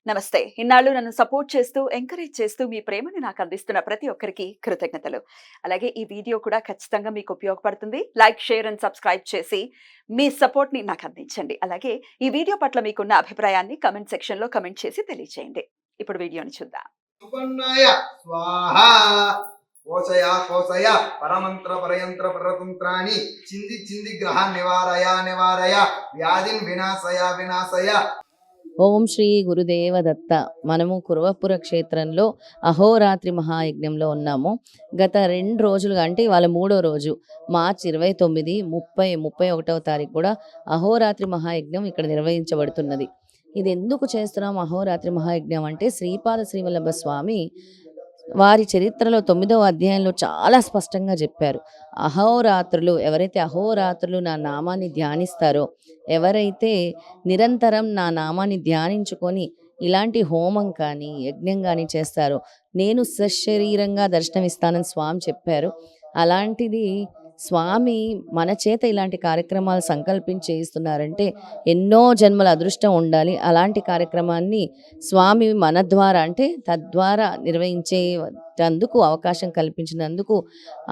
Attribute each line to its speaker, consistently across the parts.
Speaker 1: నమస్తే. ఇన్నాళ్ళు నన్ను సపోర్ట్ చేస్తూ, ఎంకరేజ్ చేస్తూ మీ ప్రేమని నాకు అందిస్తున్న ప్రతి ఒక్కరికి కృతజ్ఞతలు. అలాగే ఈ వీడియో కూడా ఖచ్చితంగా మీకు ఉపయోగపడుతుంది. లైక్, షేర్ అండ్ సబ్స్క్రైబ్ చేసి మీ సపోర్ట్‌ని నాకు అందించండి. అలాగే ఈ వీడియో పట్ల మీకున్న అభిప్రాయాన్ని కామెంట్ సెక్షన్‌లో కామెంట్ చేసి తెలియజేయండి. ఇప్పుడు వీడియోని చూద్దాం.
Speaker 2: సుపర్ణాయ స్వాహా కోశయ కోశయ పరమంత్ర పరయంత్ర పరతంత్రాన్ని చింది చింది గ్రహ నివారయ నివారయ వ్యాధిన్ వినాశయ వినాశయ.
Speaker 3: ఓం శ్రీ గురుదేవ దత్త. మనము కురవపుర క్షేత్రంలో అహోరాత్రి మహాయజ్ఞంలో ఉన్నాము. గత 2 రోజులుగా, అంటే ఇవాళ 3వ రోజు, మార్చి 29, 30, 31వ తారీఖు కూడా అహోరాత్రి మహాయజ్ఞం ఇక్కడ నిర్వహించబడుతున్నది. ఇది ఎందుకు చేస్తున్నాం అహోరాత్రి మహాయజ్ఞం అంటే, శ్రీపాద శ్రీవల్లభ స్వామి వారి చరిత్రలో 9వ అధ్యాయంలో చాలా స్పష్టంగా చెప్పారు. అహోరాత్రులు, ఎవరైతే అహోరాత్రులు నా నామాన్ని ధ్యానిస్తారో, ఎవరైతే నిరంతరం నా నామాన్ని ధ్యానించుకొని ఇలాంటి హోమం కానీ యజ్ఞం కానీ చేస్తారో, నేను సశరీరంగా దర్శనమిస్తానని స్వామి చెప్పారు. అలాంటిది స్వామి మన చేత ఇలాంటి కార్యక్రమాలు సంకల్పించి చేయిస్తున్నారంటే ఎన్నో జన్మల అదృష్టం ఉండాలి. అలాంటి కార్యక్రమాన్ని స్వామి మన ద్వారా, అంటే తద్వారా నిర్వహించేటందుకు అవకాశం కల్పించినందుకు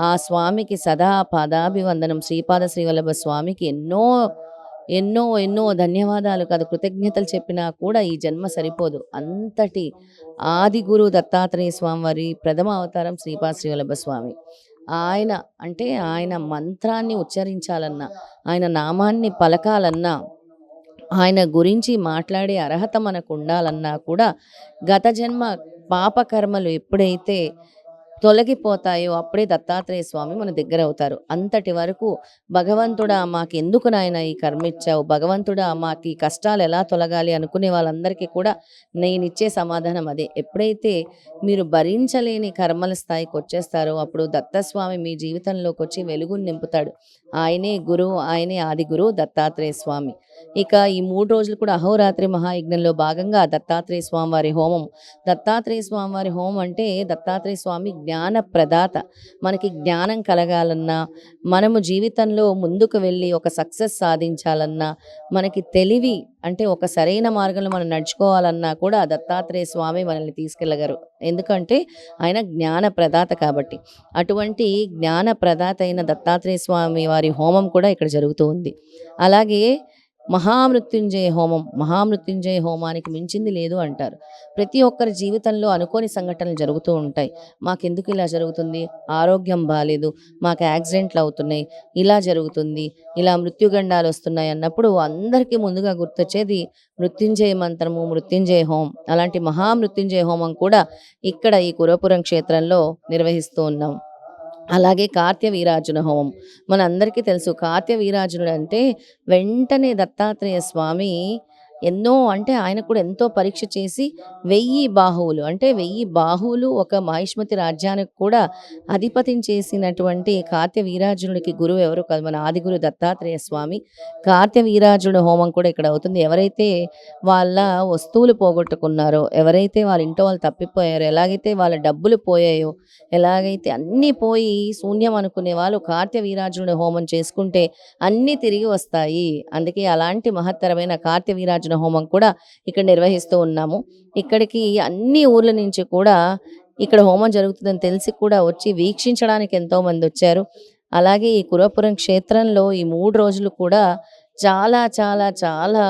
Speaker 3: ఆ స్వామికి సదా పాదాభివందనం. శ్రీపాద శ్రీవల్లభ స్వామికి ఎన్నో ఎన్నో ఎన్నో ధన్యవాదాలు కాదు, కృతజ్ఞతలు చెప్పినా కూడా ఈ జన్మ సరిపోదు. అంతటి ఆది గురు దత్తాత్రేయ స్వామి వారి ప్రథమ అవతారం శ్రీపాద శ్రీవల్లభ స్వామి. ఆయన అంటే ఆయన మంత్రాన్ని ఉచ్చరించాలన్నా, ఆయన నామాన్ని పలకాలన్నా, ఆయన గురించి మాట్లాడే అర్హత మనకు ఉండాలన్నా కూడా గత జన్మ పాపకర్మలు ఎప్పుడైతే తొలగిపోతాయో అప్పుడే దత్తాత్రేయ స్వామి మన దగ్గర అవుతారు. అంతటి వరకు భగవంతుడా మాకు ఎందుకు నాయన ఈ కర్మ ఇచ్చావు, భగవంతుడా మాకు ఈ కష్టాలు ఎలా తొలగాలి అనుకునే వాళ్ళందరికీ కూడా నేను ఇచ్చే సమాధానం అదే. ఎప్పుడైతే మీరు భరించలేని కర్మల స్థాయికి వచ్చేస్తారో అప్పుడు దత్తస్వామి మీ జీవితంలోకి వచ్చి వెలుగుని నింపుతాడు. ఆయనే గురువు, ఆయనే ఆది గురువు దత్తాత్రేయ స్వామి. ఇక ఈ 3 రోజులు కూడా అహోరాత్రి మహాయజ్ఞంలో భాగంగా దత్తాత్రేయ స్వామి వారి హోమం. దత్తాత్రేయ స్వామి వారి హోమం అంటే దత్తాత్రేయ స్వామి జ్ఞాన ప్రదాత. మనకి జ్ఞానం కలగాలన్నా, మనము జీవితంలో ముందుకు వెళ్ళి ఒక సక్సెస్ సాధించాలన్నా, మనకి తెలివి అంటే ఒక సరైన మార్గంలో మనం నడుచుకోవాలన్నా కూడా దత్తాత్రేయ స్వామి మనల్ని తీసుకెళ్ళగలరు. ఎందుకంటే ఆయన జ్ఞాన ప్రదాత కాబట్టి. అటువంటి జ్ఞాన ప్రదాత అయిన దత్తాత్రేయ స్వామి వారి హోమం కూడా ఇక్కడ జరుగుతూ ఉంది. అలాగే మహామృత్యుంజయ హోమం, మహామృత్యుంజయ హోమానికి మించింది లేదు అంటారు. ప్రతి ఒక్కరి జీవితంలో అనుకోని సంఘటనలు జరుగుతూ ఉంటాయి. మాకెందుకు ఇలా జరుగుతుంది, ఆరోగ్యం బాగాలేదు, మాకు యాక్సిడెంట్లు అవుతున్నాయి, ఇలా జరుగుతుంది, ఇలా మృత్యుగండాలు వస్తున్నాయి అన్నప్పుడు అందరికీ ముందుగా గుర్తొచ్చేది మృత్యుంజయ మంత్రము, మృత్యుంజయ హోమం. అలాంటి మహామృత్యుంజయ హోమం కూడా ఇక్కడ ఈ కురవపురం క్షేత్రంలో నిర్వహిస్తూ ఉన్నాం. అలాగే కార్త్య వీరార్జున హోమం మనందరికీ తెలుసు. కార్త్య వీరార్జునుడు అంటే వెంటనే దత్తాత్రేయ స్వామి ఎన్నో, అంటే ఆయన కూడా ఎంతో పరీక్ష చేసి 1000 బాహువులు, అంటే 1000 బాహువులు ఒక మహిష్మతి రాజ్యానికి కూడా అధిపతిని చేసినటువంటి కార్త్య వీరార్జునుడికి గురువు ఎవరు కాదు, మన ఆదిగురు దత్తాత్రేయ స్వామి. కార్త్య వీరార్జునుడు హోమం కూడా ఇక్కడ అవుతుంది. ఎవరైతే వాళ్ళ వస్తువులు పోగొట్టుకున్నారో, ఎవరైతే వాళ్ళ ఇంట్లో వాళ్ళు తప్పిపోయారో, ఎలాగైతే వాళ్ళ డబ్బులు పోయాయో, ఎలాగైతే అన్నీ పోయి శూన్యం అనుకునే వాళ్ళు కార్త్య వీరార్జునుడి హోమం చేసుకుంటే అన్నీ తిరిగి వస్తాయి. అందుకే అలాంటి మహత్తరమైన కార్త్య వీరార్జున హోమం కూడా ఇక్కడ నిర్వహిస్తూ ఉన్నాము. ఇక్కడికి అన్ని ఊర్ల నుంచి కూడా ఇక్కడ హోమం జరుగుతుందని తెలిసి కూడా వచ్చి వీక్షించడానికి ఎంతో మంది వచ్చారు. అలాగే ఈ కురవపురం క్షేత్రంలో ఈ 3 రోజులు కూడా చాలా చాలా చాలా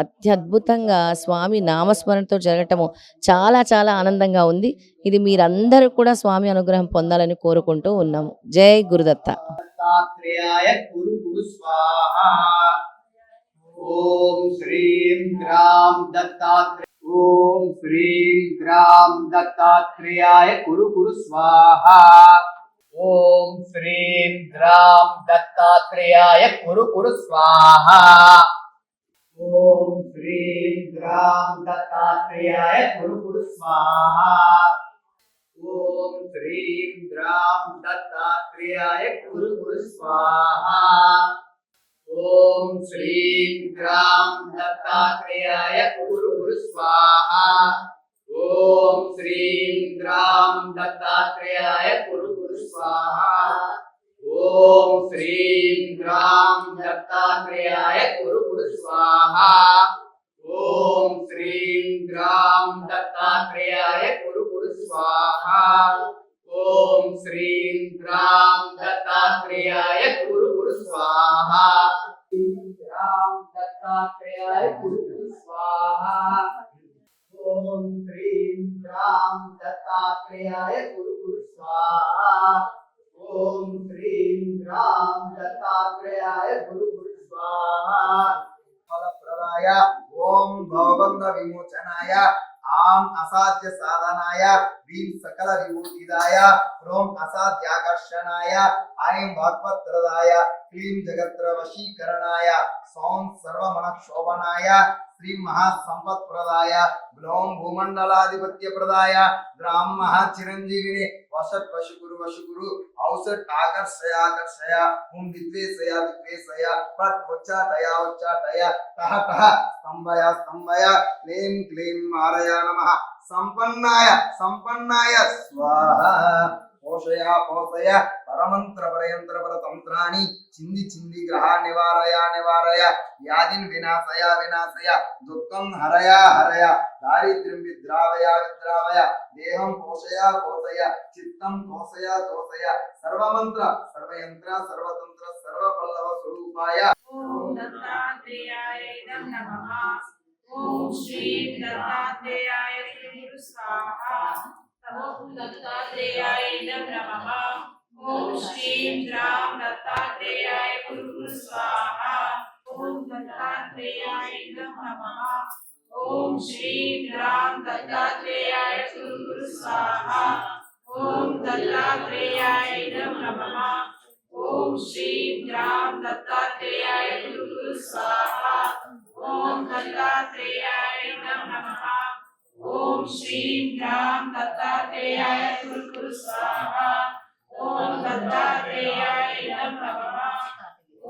Speaker 3: అత్యద్భుతంగా స్వామి నామస్మరణతో జరగటము చాలా చాలా ఆనందంగా ఉంది. ఇది మీరందరూ కూడా స్వామి అనుగ్రహం పొందాలని కోరుకుంటూ ఉన్నాము. జై గురుదత్త.
Speaker 2: దత్తాత్రేయాయ గురు గురు స్వాహా. ఓం శ్రీం గ్రాం దత్తాత్రేయ, ఓం శ్రీం గ్రాం దత్తాత్రేయాయ గురు గురు స్వాహా. ఓం శ్రీం గ్రాం దత్తాత్రేయాయ గురు గురు స్వాహా. ఓం శ్రీం గ్రాం దత్తాత్రేయాయ గురు గురు స్వాహా. ఓం శ్రీం గ్రాం దత్తాత్రేయాయ గురు గురు స్వాహా. ఓం శ్రీం గ్రాం దత్తాత్రేయాయ గురు గురు స్వాహా. ఓం శ్రీం గ్రాం దత్తాత్రేయాయ గురు గురు స్వాహా. ఓం శ్రీం గ్రాం దత్తాత్రేయాయ గురు గురు స్వాహా. ఓం శ్రీం ग्राम दत्तात्रेयाय कुरु कुरु स्वाहा ओम श्रीं ग्राम दत्तात्रेयाय कुरु कुरु स्वाहा ग्राम दत्तात्रेयाय कुरु कुरु स्वाहा ओम श्रीं ग्राम दत्तात्रेयाय कुरु कुरु स्वाहा ओम श्रीं ग्राम दत्तात्रेयाय कुरु कुरु स्वाहा फलप्रदाय ओम भवबंध विमोचनाय आम असाध्य साधनाय भीम सकल विभूतिदाय ओम असाध्याकर्षणाय ऐं भगवत्प्रदाय क्लीं जगत्र वशीकरणाय सौं सर्वमन शोभनाय श्री महासंपत्प्रदाय ग्लों भूमंडलाधिपत्य प्रदाय ग्राम महाचिरंजीविने वसत वशुकुरु औसत आकर्षय आकर्षय हुम विद्वेषय विद्वेषय पट उच्चाटय तह स्तंभय स्तंभय क्लीं क्लीं मारय नमः संपन्नाय स्वाहा पोषय पोषय परमंत्र परयंत्र परतंत्राणि चिंदी ग्रह निवारय व्याधिन विनाशय दुःखं हरय दारिद्र्यं विद्रावय देहं पोषय चित्तं तोषय सर्वमंत्र सर्वयंत्र सर्वतंत्र सर्वपल्लव स्वरूपाय
Speaker 4: ओम दत्तात्रेयाय नमः ओम श्री दत्तात्रेयाय गुरु स्वाहा ओम दत्तात्रेयाय नमः ओम श्री राम दत्तात्रेयाय गुरु स्वाहा ओम दत्तात्रेयाय नमः ओम श्री राम दत्तात्रेयाय गुरु स्वाहा ओम दत्तात्रेयाय नमः ओम श्री राम दत्तात्रेयाय गुरु स्वाहा ओम दत्तात्रेयाय नमः ओम श्री राम दत्तात्रेयाय गुरु स्वाहा ओम दत्तात्रेयाय नमः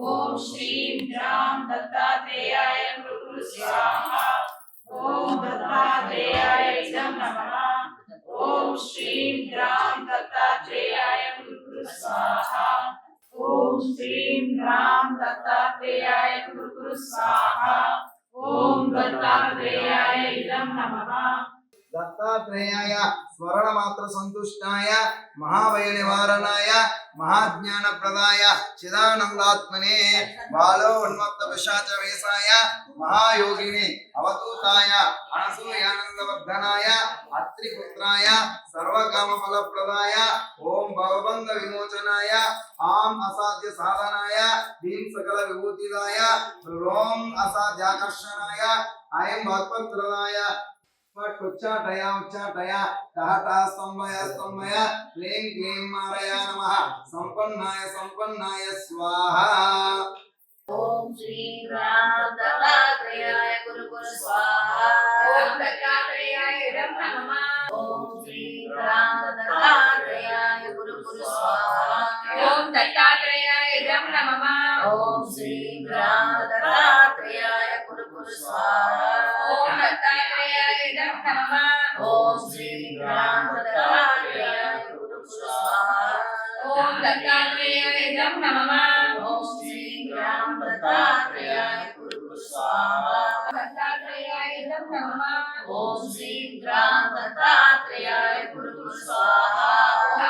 Speaker 4: ओम श्री राम दत्तात्रेयाय गुरु स्वाहा ओम दत्तात्रेयाय नमः ओम श्री राम दत्तात्रेयाय गुरु स्वाहा ओम श्री राम दत्तात्रेयाय गुरु स्वाहा ओम दत्तात्रेयाय नमः
Speaker 2: दत्तात्रेयाय स्मरणमात्र संतुष्टाय महाभय निवारणाय महाज्ञान प्रदाय चिदानंदात्मने बालो उन्मत्त पिशाच वेशाय महायोगिने अवधूताय अनसूयानंदवर्धनाय अत्रिपुत्राय सर्वकाम फलप्रदाय ओम भवबंध विमोचनाय आम असाध्य साधनाय भीम सकल विभूतिदाय ओम असाध्याकर्षणाय ऐं भगवत्प्रदाय उच्चाटय कहता स्तंभय क्लीं क्लीं मारय नमः संपन्नाय स्वाहा
Speaker 4: ओम श्री राम दत्तात्रेयाय गुरु स्वाहा ओम दत्तात्रेयाय नमः ओम श्री राम दत्तात्रेयाय गुरु स्वाहा ओम दत्तात्रेयाय नमः ओम श्री राम दत्तात्रेयाय गुरु स्वाहा ओम दत्तात्रेयाय नमः ओम श्री राम दत्तात्रेयाय गुरु स्वाहा ओम दत्तात्रेयाय नमः ओम श्री राम दत्तात्रेयाय गुरु स्वाहा दत्तात्रेयाय नमः ओम श्री राम दत्तात्रेयाय गुरु स्वाहा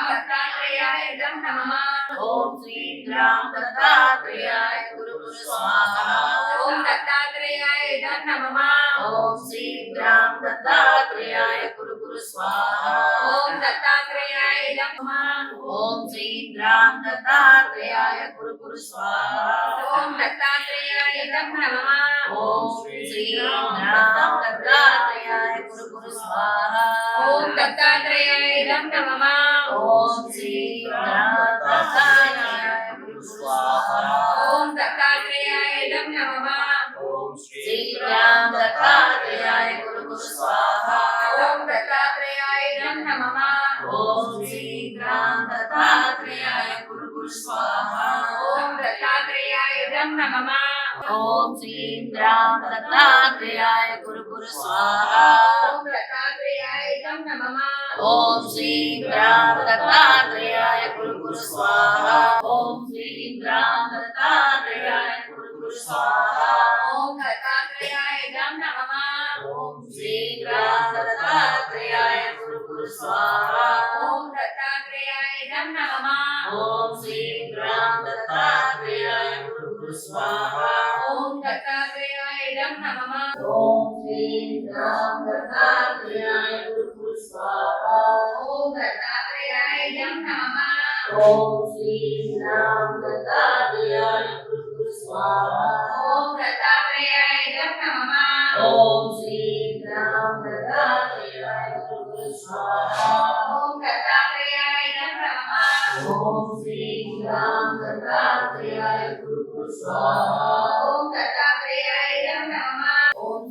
Speaker 4: दत्तात्रेयाय नमः ओम श्री राम दत्तात्रेयाय गुरु स्वाहा ओम दत्तात्रेयाय नमः ओम श्री राम दत्तात्रेयाय गुरु स्वाहा ओम दत्तात्रेयाय नमः ओम श्री राम दत्तात्रेयाय गुरु स्वाहा ओम दत्तात्रेयाय नमः ओम श्री राम दत्तात्रेयाय गुरु स्वाहा ओम दत्तात्रेयाय नमः ओम श्री राम दत्तात्रेयाय गुरु स्वाहा ओम दत्तात्रेयाय नमः ओम श्री राम दत्तात्रेयाय गुरु स्वाहा ओम दत्तात्रेयाय नमः ओम श्री राम दत्तात्रेयाय गुरु स्वाहा ओम दत्तात्रेयाय नमः ओम श्री राम दत्तात्रेयाय गुरु स्वाहा ओम दत्तात्रेयाय नमः ओम श्री राम दत्तात्रेयाय गुरु स्वाहा ओम श्री राम दत्तात्रेयाय गुरु कुरु स्वाहा ओम दत्तात्रेयाय नमः ओम श्री राम दत्तात्रेयाय कुरु स्वाहा ओम दत्तात्रेयाय नमः ओम श्री राम दत्तात्रेयाय कुरु स्वाहा ओम दत्तात्रेयाय नमः ओम श्री राम दत्तात्रेयाय कुरु स्वाहा ओम दत्तात्रेयाय नमः ओम श्री राम दत्तात्रेयाय कुरु स्वाहा ओम दत्तात्रेयाय नमः ओम श्री राम दत्तात्रेयाय कुरु स्वाहा ओम दत्तात्रेयाय नमः ओम श्री राम दत्तात्रेयाय कुरु स्वाहा ओम दत्तात्रेयाय नमः ओम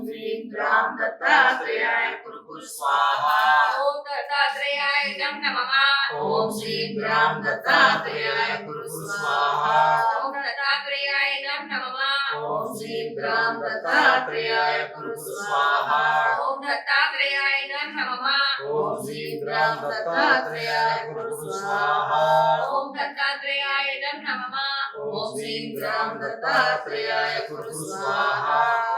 Speaker 4: श्री राम दत्तात्रेयाय कुरु स्वाहा ओम दत्तात्रेयाय नमः ओम श्री राम दत्तात्रेयाय कुरु स्वाहा ओम दत्तात्रेयाय नमः ओम श्री राम दत्तात्रेयाय कुरु स्वाहा ओम दत्तात्रेयाय नमः ओम श्री राम दत्तात्रेयाय कुरु स्वाहा ओम दत्तात्रेयाय नमः ओम श्री राम दत्तात्रेयाय कुरु स्वाहा ओम दत्तात्रेयाय नमः ओम श्री राम दत्तात्रेयाय कुरु स्वाहा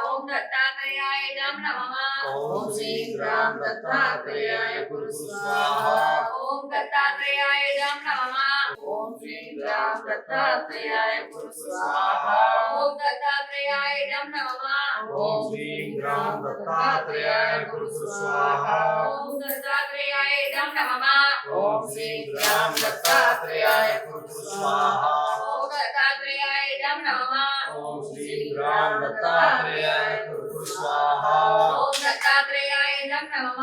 Speaker 4: ओम दत्तात्रेयाय नमः ओम श्री राम दत्तात्रेयाय कुरु स्वाहा ओम दत्तात्रेयाय नमः ओम श्री राम दत्तात्रेयाय कुरु स्वाहा ओम दत्तात्रेयाय नमः ओम श्री राम दत्तात्रेयाय कुरु स्वाहा ओम दत्तात्रेयाय नमः ओम श्री राम दत्तात्रेयाय कुरु स्वाहा ओम दत्तात्रेयाय नमः ओम श्री राम दत्तात्रेयाय कुरु स्वाहा ओम दत्तात्रेयाय नमः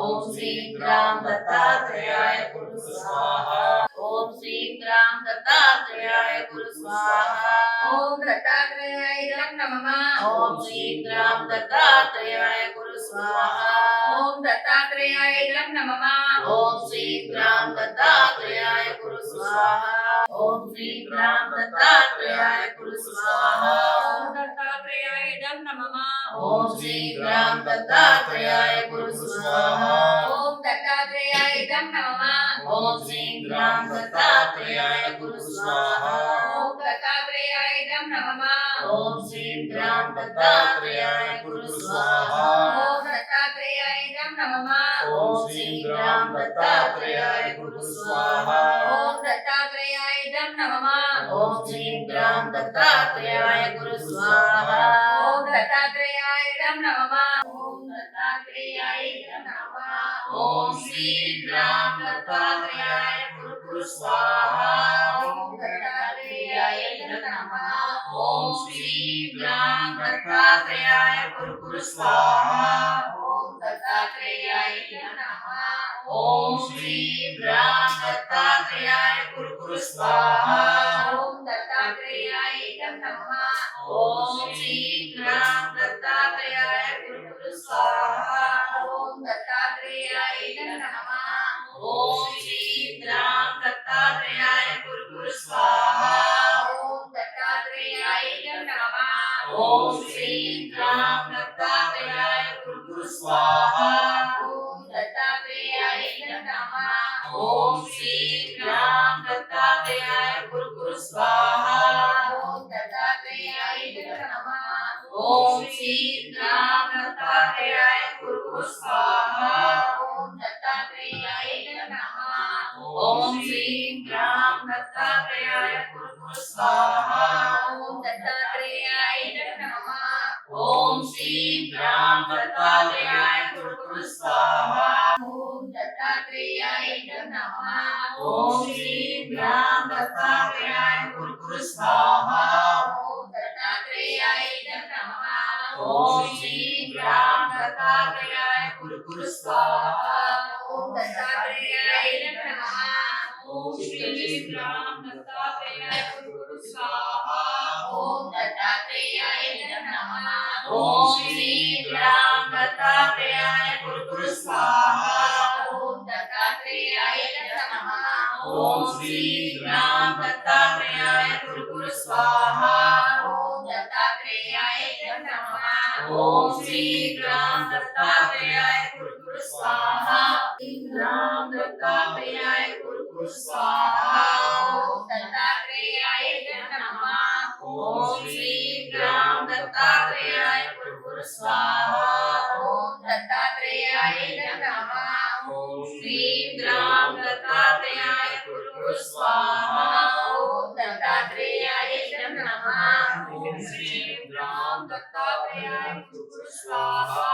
Speaker 4: ओम श्री राम दत्तात्रेयाय कुरु स्वाहा ओम श्री राम दत्तात्रेयाय कुरु स्वाहा ओम दत्तात्रेयाय नमः ओम श्री राम दत्तात्रेयाय कुरु स्वाहा ओम दत्तात्रेयाय नमः ओम श्री राम दत्तात्रेयाय कुरु स्वाहा ओम श्री राम दत्तात्रेयाय कुरु स्वाहा ओम दत्तात्रेयाय नमः ओम श्री राम दत्तात्रेयाय कुरु स्वाहा ओम दत्तात्रेयाय नमः ओम श्री राम दत्तात्रेयाय कुरु स्वाहा ओम दत्तात्रेयाय नमः ओम श्री राम दत्तात्रेयाय कुरु स्वाहा ओम दत्तात्रेयाय नमः ओम श्री राम दत्तात्रेयाय कुरु स्वाहा ओम दत्तात्रेयाय नमः ओम श्री राम दत्तात्रेयाय कुरु स्वाहा ओम दत्तात्रेयाय नमः ओम दत्तात्रेयाय नमः ओम श्री राम दत्तात्रेयाय कुरु स्वाहा ओम दत्तात्रेयाय नमः ओम श्री राम दत्तात्रेयाय कुरु स्वाहा ओम दत्तात्रेयाय नमः ओम श्री राम दत्तात्रेयाय कुरु स्वाहा ओम दत्तात्रेयाय नमः ओम श्री राम दत्तात्रेयाय कुरु स्वाहा ओम दत्तात्रेयाय नमः ओम श्री राम दत्तात्रेयाय कुरु स्वाहा ओम दत्तात्रेयाय नमः ओम श्री राम दत्तात्रेयाय कुरु स्वाहा ओम दत्तात्रेयाय नमः ओम श्री राम दत्तात्रेयाय कुरु स्वाहा ओम दत्तात्रेयाय नमः ओम श्री राम दत्तात्रेयाय कुरु स्वाहा ओम दत्तात्रेयाय नमः ओम श्री राम दत्तात्रेयाय कुरु स्वाहा ओम दत्तात्रेयाय नमः ओम श्री राम दत्तात्रेयाय कुरु स्वाहा ओम दत्तात्रेयाय नमः ओम श्री राम दत्तात्रेयाय कुरु स्वाहा ओम दत्तात्रेयाय नमः ओम श्री राम दत्तात्रेयाय कुरु स्वाहा ओम दत्तात्रेयाय नमः ओम श्री राम दत्तात्रेयाय कुरु स्वाहा ओम दत्तात्रेयाय नमः ओम श्री राम दत्तात्रेयाय कुरु स्वाहा ओम दत्तात्रेयाय नमः ओम श्री राम दत्तात्रेयाय कुरु स्वाहा ओम दत्तात्रेयाय नमः ओम श्री राम दत्तात्रेयाय कुरु स्वाहा राम दत्तात्रेयाय स्वाहा ओम दत्तात्रेयाय नमः ओम श्रीं ग्राम दत्तात्रेयाय स्वाहा ओम दत्तात्रेयाय नमः ओम श्रीं ग्राम दत्तात्रेयाय स्वाहा ओम दत्तात्रेयाय नमः ओम श्रीं ग्राम दत्तात्रेयाय स्वाहा।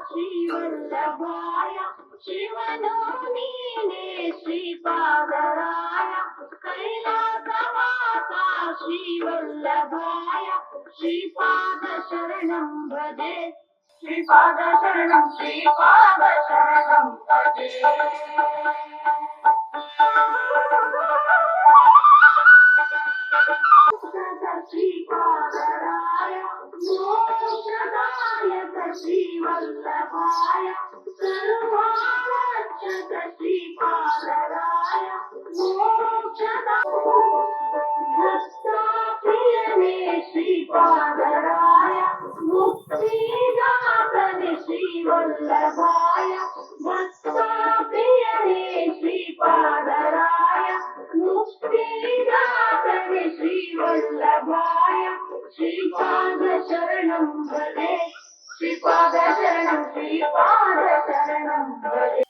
Speaker 4: श्रीवल्लभाय शिवनोनीने श्रीपादराय कैलासवासा श्रीवल्लभाय श्रीपादशरणं भजे श्रीपादशरणं भजे। श्रीपादराय मोक्षदायक श्रीवल्लभाय सर्वारक्षक श्रीपाद दत्तात्रेयने श्रीपादराय मुक्तिदातने श्रीवल्लभाय दत्तात्रेयने श्रीपादराय मुक्तिदातने श्रीवल्लभाय श्रीपादशरणं भजे श्रीपादशरणं भजे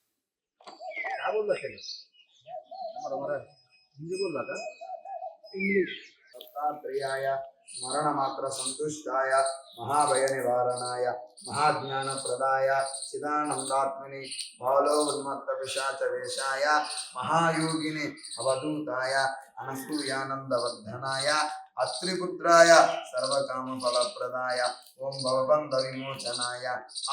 Speaker 2: क्या बोल रहा है हमारा हिंदी बोल रहा था इंग्लिश दत्तात्रेयाय स्मरण मात्र संतुष्टाय महाभय निवारणाय महाज्ञान प्रदाय चिदानंदात्मने बालो उन्मत्त पिशाच वेशाय महायोगिने अवधूताय अनसूयानंद वर्धनाय अत्रिपुत्राय सर्वकाम फलप्रदाय ओम भवबंध विमोचनाय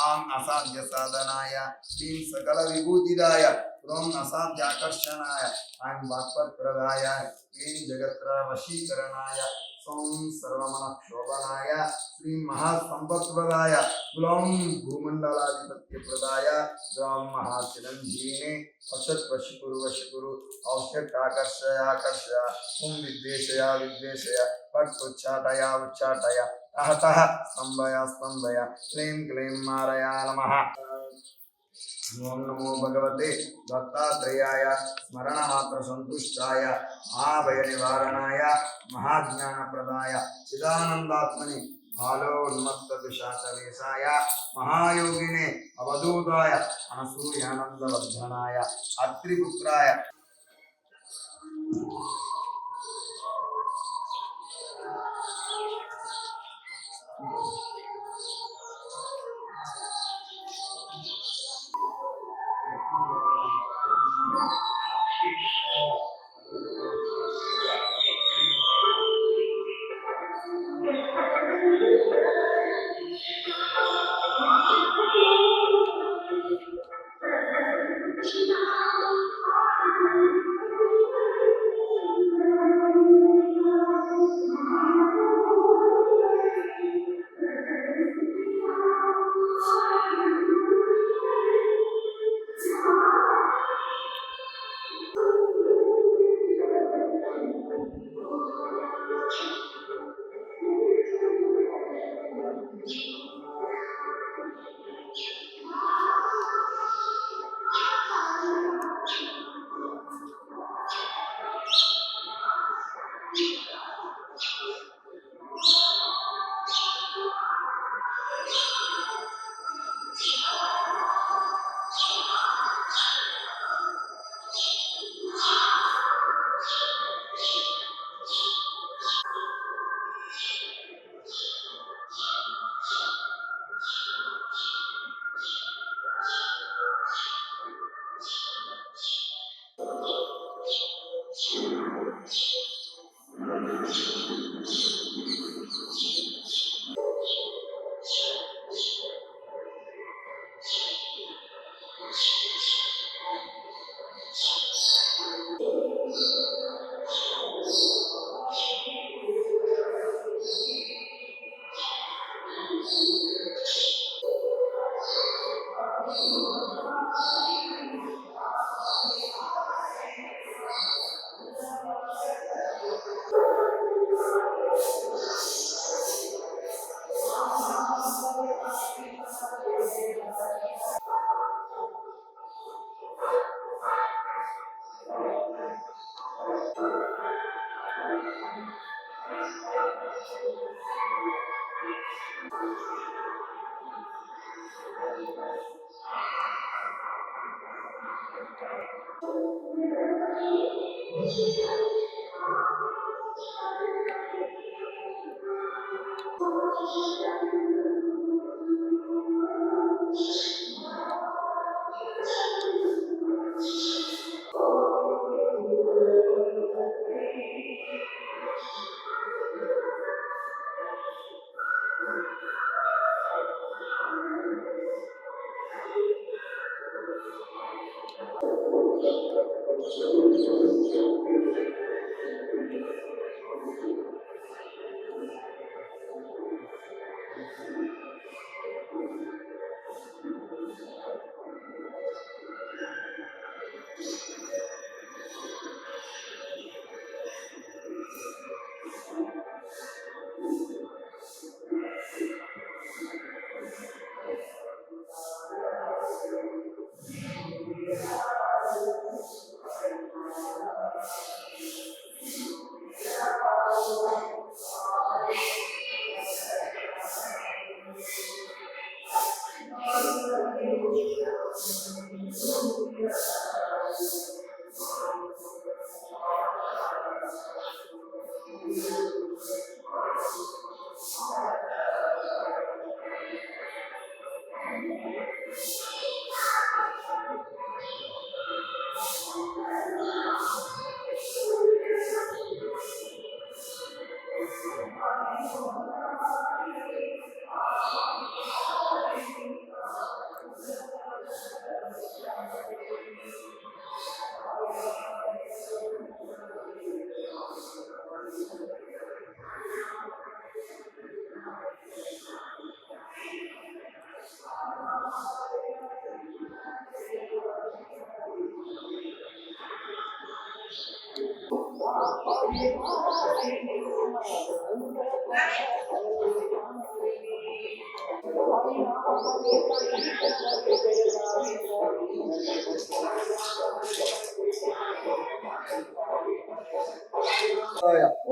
Speaker 2: आम असाध्य साधनाय क्लीं सकल विभूतिदाय ओम असाध्य आकर्षणाय आम वाक्पत्रदाय क्लीं जगत्र वशीकरणाय सोम सर्वमन शोभनाय श्री महासंपत्प्रदाय ग्लौं भूमंडलाधिपत्य प्रदाय ग्लौं महाचिरंजीविने वशत वशकुरु औषध आकर्षय ओम विद्वेषया पट उच्चाटय तः स्तंभय क्लीं क्लीं मारया नमः ओम नमो भगवते दत्तात्रेयाय स्मरण मात्र संतुष्टाय महाभय निवारणाय महाज्ञान प्रदाय चिदानंदात्मने बालोन्मत्त पिशाचवेशाय महायोगिने अवधूताय अनसूयानंद वर्धनाय अत्रिपुत्राय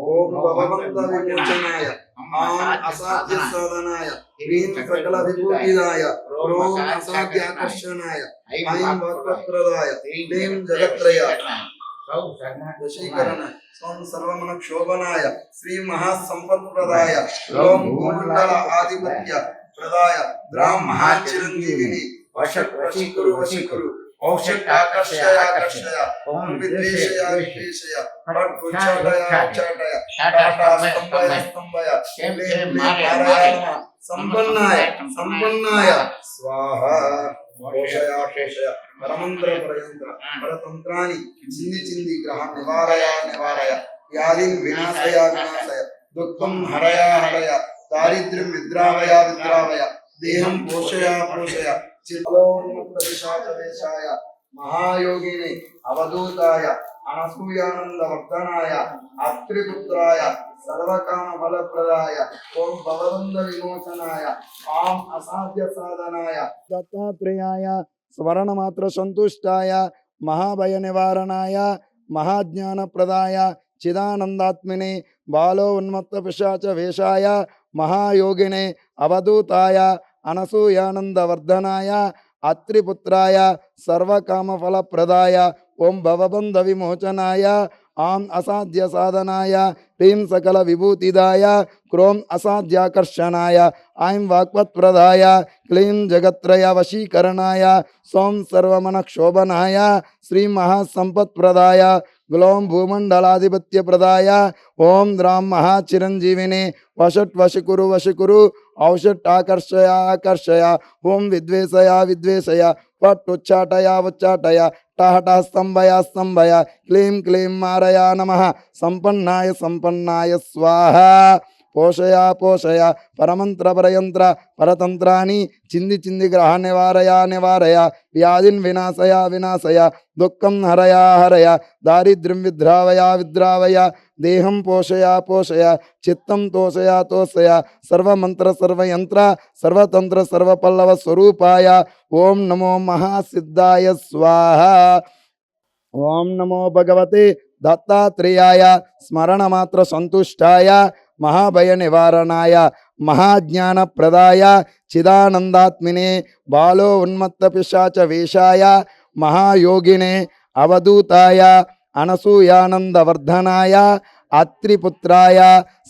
Speaker 2: ఓం భగవంత విమోచనాయ ఆం అసాధ్య సాధనాయ హ్రీం సకల విభూతిదాయ ఓం అసాధ్యాకర్షణాయ ఐం భక్తప్రదాయ హ్రీం జగత్రయ వశీకరణ స్వం సర్వమన క్షోభనాయ శ్రీ మహాసంపత్ప్రదాయ ఓం భూమండల ఆధిపత్య ప్రదాయ ద్రాం మహాచిరంజీవిని వశీకురు వశీకురు ఔషధ ఆకర్షయ ఆకర్షయ ఓం విద్వేషయ విద్వేషయ ఉచ్చాటయ ఉచ్చాటయ టాటా స్తంభయ స్తంభయ క్లీం నారాయణ సంపన్నాయ సంపన్నాయ స్వాహ మోషయ శేషయ పరమంత్ర పరయంత్ర పరతంత్రాని చింది చింది గ్రహ నివారయ నివారయ వ్యాధిం వినాశయ వినాశయ దుఃఖం హరయ హరయ దారిద్ర్యం విద్రావయ విద్రావయ దేహం పోషయ పోషయ చిత్తోన్ముక్తవిశాచవేశాయ మహాయోగిని అవధూతాయ అనసూయానందవర్ధనాయ అత్రిపుత్రాయ సర్వకామ ఫలప్రదాయ ఓం భవబంధ విమోచనాయ ఆం అసాధ్య సాధనాయ దత్తాత్రేయాయ స్మరణమాత్ర సంతుష్టాయ మహాభయ నివారణాయ మహాజ్ఞానప్రదాయ చిదానందాత్మినే బాలో ఉన్మత్త పిశాచ వేషాయ మహాయోగినే అవధూతాయ అనసూయానందవర్ధనాయ అత్రిపుత్రాయ సర్వకామఫలప్రదాయ ఓం భవబంధ విమోచనాయ ఆం అసాధ్య సాధనాయ హ్రీం సకల విభూతిదాయ క్రోం అసాధ్యాకర్షణాయ ఐం వాక్పత్ప్రదాయ క్లీం జగత్రయ వశీకరణాయ సోం సర్వమన క్షోభనాయ శ్రీ మహాసంపత్ప్రదాయ గ్లోం భూమండలాధిపత్యప్రదాయ ఓం ద్రాం మహాచిరంజీవిని వషట్ వశకురు వశకురు ఔషట్ ఆకర్షయ ఆకర్షయ ఓం విద్వేషయ విద్వేషయ పట్టుచ్చాటయ ఉచ్చాటయ టహట స్తంభయ స్తంభయ క్లీం క్లీం మారయా నమః సంపన్నాయ సంపన్నాయ స్వాహ పోషయ పోషయ పరమంత్ర పరయంత్ర పరతంత్రాన్ని చింది చింది గ్రహ నివారయ నివారయ వ్యాధిన్ వినాశయ వినాశయ దుఃఖం హరయ హరయ దారిద్ర్యం విద్రావయ విద్రావయ దేహం పోషయ పోషయ చిత్తం తోషయ తోషయ సర్వమంత్ర సర్వయంత్ర సర్వతంత్ర సర్వపల్లవ స్వరూపాయ ఓం నమో మహాసిద్ధాయ స్వాహ ఓం నమో భగవతే దత్తాత్రేయాయ స్మరణమాత్ర సంతుష్టాయ మహాభయ నివారణాయ మహాజ్ఞానప్రదాయ చిదానందాత్మినే బాలో ఉన్మత్త పిశాచ వేషాయ మహాయోగినే అవధూతాయ అనసూయానందవర్ధనాయ అత్రిపుత్రాయ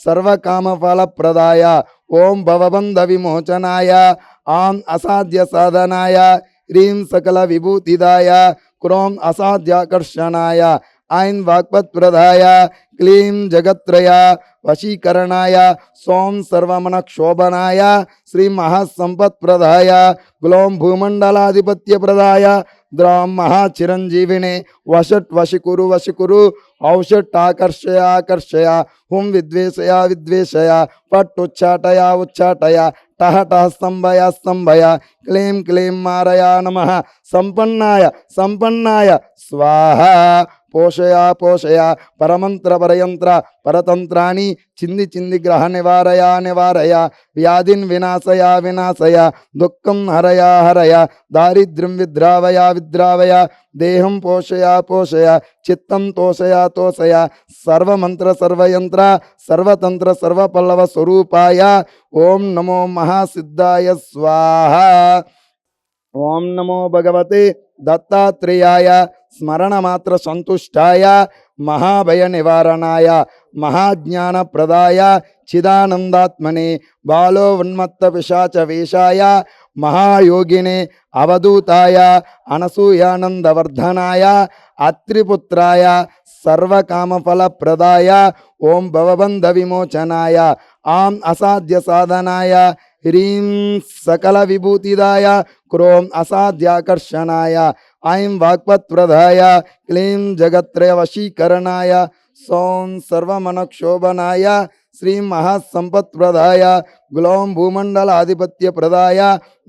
Speaker 2: సర్వకామఫలప్రదాయ ఓం భవబంధ విమోచనాయ ఆం అసాధ్య సాధనాయ హ్రీం సకల విభూతిదాయ క్రోం అసాధ్యాకర్షణాయ ఐం వాక్పత్ప్రదాయ క్లీం జగత్రయ వశీకరణాయ సోం సర్వమనక్షోభనాయ శ్రీ మహాసంపత్ప్రదాయ గ్లోం భూమండలాధిపత్యప్రదాయ ద్రాం మహాచిరంజీవినే వషట్ వశికురు వశికురు ఔషట్ ఆకర్షయ ఆకర్షయ హుం విద్వేషయ విద్వేషయ పట్టుచ్చాటయ ఉచ్చాటయ టహట స్తంభయ స్తంభయ క్లీం క్లీం మారయా నమః సంపన్నాయ సంపన్నాయ స్వాహ పోషయ పోషయ పరమంత్ర పరయంత్ర పరతంత్రాన్ని చింది చింది గ్రహ నివారయ నివారయ వ్యాధిన్ వినాశయ వినాశయ దుఃఖం హరయ హరయ దారిద్ర్యం విద్రావయ విద్రావయ దేహం పోషయ పోషయ చిత్తం తోషయ తోషయ సర్వమంత్ర సర్వయంత్ర సర్వతంత్ర సర్వపల్లవ స్వరూపాయ ఓం నమో మహాసిద్ధాయ స్వాహ ఓం నమో భగవతే దత్తాత్రేయాయ స్మరణమాత్ర సంతుష్టాయ మహాభయ నివారణాయ మహాజ్ఞానప్రదాయ చిదానందాత్మనే బాలో ఉన్మత్త పిశాచ వేషాయ మహాయోగినే అవధూతాయ అనసూయానందవర్ధనాయ అత్రిపుత్రాయ సర్వకామఫలప్రదాయ ఓం భవబంధ విమోచనాయ ఆం అసాధ్య సాధనాయ హ్రీం సకల విభూతిదాయ క్రోం అసాధ్యాకర్షణాయ ఐం వాక్పత్ప్రదాయ క్లీం జగత్రయ వశీకరణాయ సోం సర్వమనక్షోభనాయ శ్రీ మహాసంపత్ప్రదాయ గ్లోం భూమండలాధిపత్యప్రదాయ